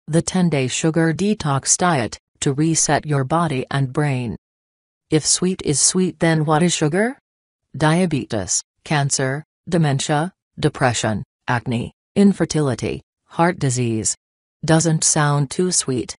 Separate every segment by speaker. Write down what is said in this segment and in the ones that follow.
Speaker 1: The 10-day sugar detox diet, to reset your body and brain. If sweet is sweet, then what is sugar? Diabetes, cancer, dementia, depression, acne, infertility, heart disease. Doesn't sound too sweet.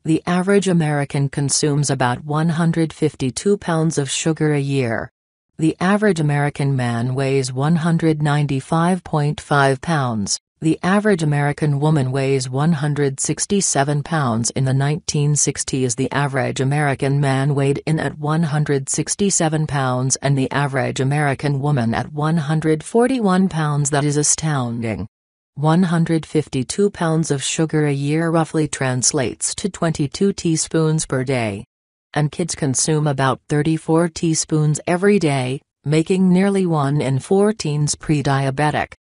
Speaker 1: The average American consumes about 152 pounds of sugar a year. The average American man weighs 195.5 pounds. The average American woman weighs 167 pounds. In the 1960s, the average American man weighed in at 167 pounds and the average American woman at 141 pounds. That is astounding. 152 pounds of sugar a year roughly translates to 22 teaspoons per day. And kids consume about 34 teaspoons every day, making nearly 1 in 4 teens pre-diabetic.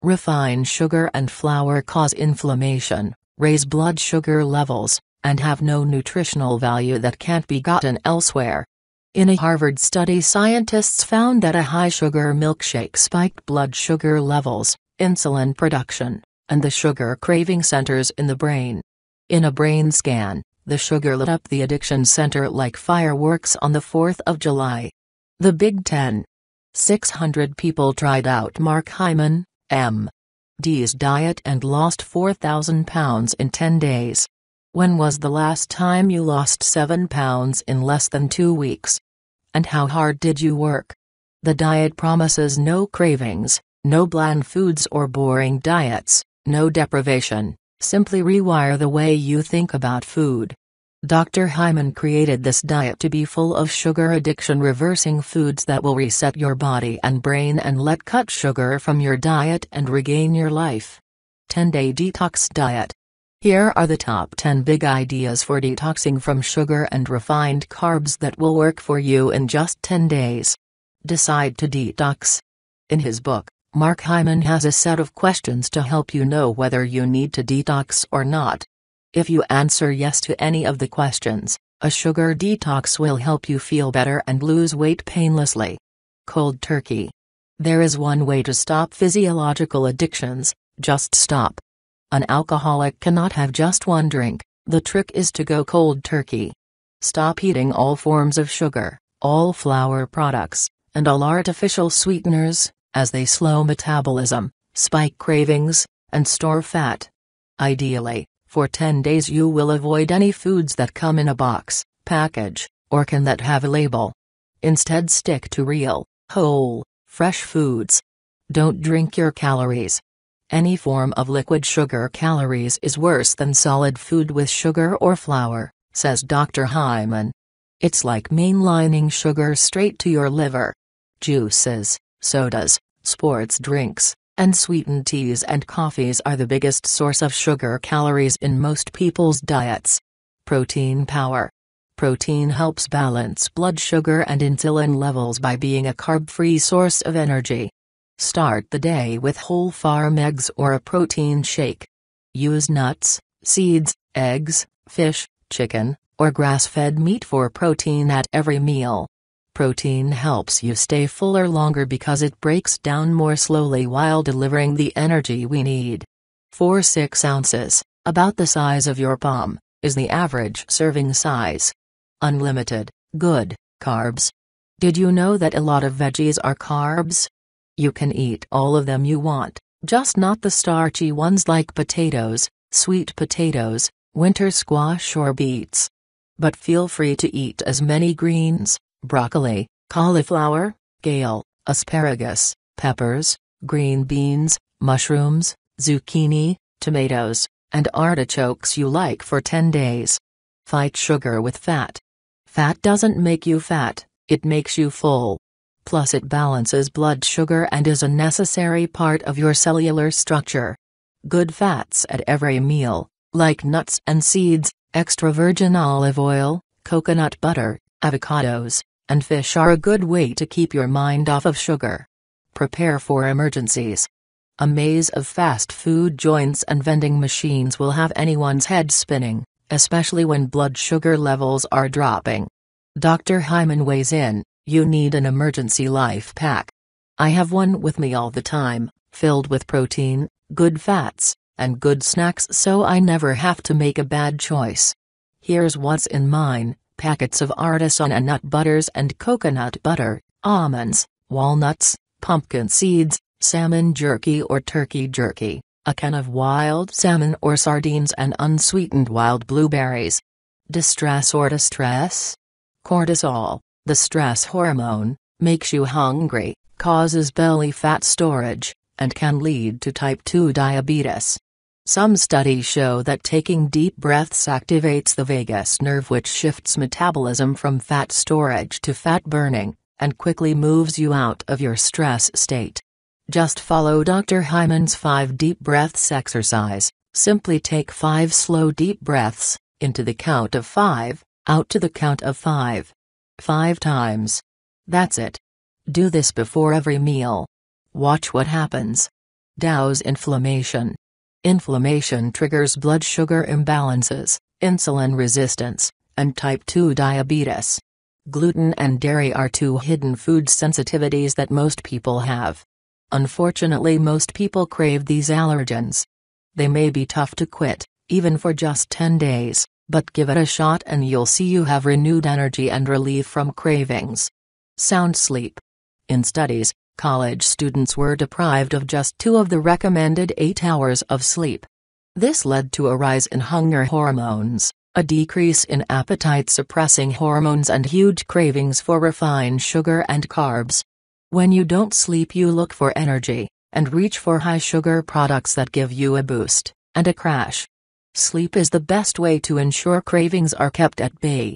Speaker 1: Refined sugar and flour cause inflammation, raise blood sugar levels, and have no nutritional value that can't be gotten elsewhere. In a Harvard study, scientists found that a high-sugar milkshake spiked blood sugar levels, insulin production, and the sugar craving centers in the brain. In a brain scan, the sugar lit up the addiction center like fireworks on the 4th of July. The Big Ten. 600 people tried out Mark Hyman, M.D.'s diet and lost 4,000 pounds in 10 days. When was the last time you lost 7 pounds in less than 2 weeks? And how hard did you work? The diet promises no cravings, no bland foods or boring diets, no deprivation, simply rewire the way you think about food. Dr. Hyman created this diet to be full of sugar addiction reversing foods that will reset your body and brain and let cut sugar from your diet and regain your life. 10-day detox diet. Here are the top 10 big ideas for detoxing from sugar and refined carbs that will work for you in just 10 days. Decide to detox. In his book, Mark Hyman has a set of questions to help you know whether you need to detox or not. If you answer yes to any of the questions, a sugar detox will help you feel better and lose weight painlessly. Cold turkey. There is one way to stop physiological addictions: just stop. An alcoholic cannot have just one drink. The trick is to go cold turkey. Stop eating all forms of sugar, all flour products, and all artificial sweeteners, as they slow metabolism, spike cravings, and store fat. Ideally, for 10 days you will avoid any foods that come in a box, package, or can that have a label. Instead, stick to real, whole, fresh foods. Don't drink your calories. Any form of liquid sugar calories is worse than solid food with sugar or flour, says Dr. Hyman. It's like mainlining sugar straight to your liver. Juices, sodas, sports drinks, and sweetened teas and coffees are the biggest source of sugar calories in most people's diets. Protein power. Protein helps balance blood sugar and insulin levels by being a carb-free source of energy. Start the day with whole farm eggs or a protein shake. Use nuts, seeds, eggs, fish, chicken, or grass-fed meat for protein at every meal. Protein helps you stay fuller longer because it breaks down more slowly while delivering the energy we need. 4-6 ounces, about the size of your palm, is the average serving size. Unlimited, good, carbs. Did you know that a lot of veggies are carbs? You can eat all of them you want, just not the starchy ones like potatoes, sweet potatoes, winter squash or beets. But feel free to eat as many greens, broccoli, cauliflower, kale, asparagus, peppers, green beans, mushrooms, zucchini, tomatoes, and artichokes you like for 10 days. Fight sugar with fat. Fat doesn't make you fat, it makes you full. Plus it balances blood sugar and is a necessary part of your cellular structure. Good fats at every meal, like nuts and seeds, extra virgin olive oil, coconut butter, avocados, and fish are a good way to keep your mind off of sugar. Prepare for emergencies. A maze of fast food joints and vending machines will have anyone's head spinning, especially when blood sugar levels are dropping. Dr. Hyman weighs in. You need an emergency life pack. I have one with me all the time, filled with protein, good fats, and good snacks so I never have to make a bad choice. Here's what's in mine: packets of artisan and nut butters and coconut butter, almonds, walnuts, pumpkin seeds, salmon jerky or turkey jerky, a can of wild salmon or sardines and unsweetened wild blueberries. Distress or distress? Cortisol, the stress hormone, makes you hungry, causes belly fat storage, and can lead to type 2 diabetes. Some studies show that taking deep breaths activates the vagus nerve, which shifts metabolism from fat storage to fat burning, and quickly moves you out of your stress state. Just follow Dr. Hyman's 5 deep breaths exercise. Simply take 5 slow deep breaths, into the count of 5, out to the count of 5. 5 times. That's it. Do this before every meal. Watch what happens. Douse inflammation. Inflammation triggers blood sugar imbalances, insulin resistance, and type 2 diabetes. Gluten and dairy are 2 hidden food sensitivities that most people have. Unfortunately, most people crave these allergens. They may be tough to quit, even for just 10 days, but give it a shot and you'll see you have renewed energy and relief from cravings. Sound sleep. In studies, college students were deprived of just 2 of the recommended 8 hours of sleep. This led to a rise in hunger hormones, a decrease in appetite-suppressing hormones, and huge cravings for refined sugar and carbs. When you don't sleep, you look for energy, and reach for high-sugar products that give you a boost, and a crash. Sleep is the best way to ensure cravings are kept at bay.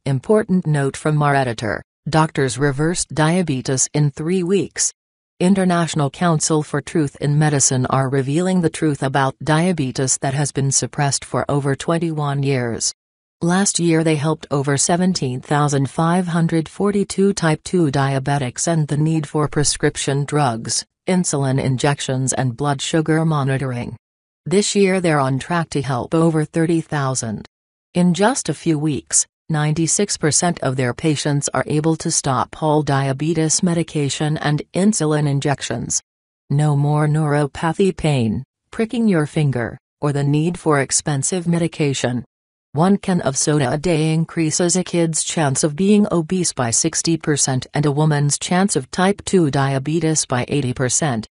Speaker 1: Important note from our editor: doctors reversed diabetes in 3 weeks. International Council for Truth in Medicine are revealing the truth about diabetes that has been suppressed for over 21 years. Last year they helped over 17,542 type 2 diabetics end the need for prescription drugs, insulin injections and blood sugar monitoring. This year they're on track to help over 30,000. In just a few weeks, 96% of their patients are able to stop whole diabetes medication and insulin injections. No more neuropathy pain, pricking your finger, or the need for expensive medication. 1 can of soda a day increases a kid's chance of being obese by 60% and a woman's chance of type 2 diabetes by 80%.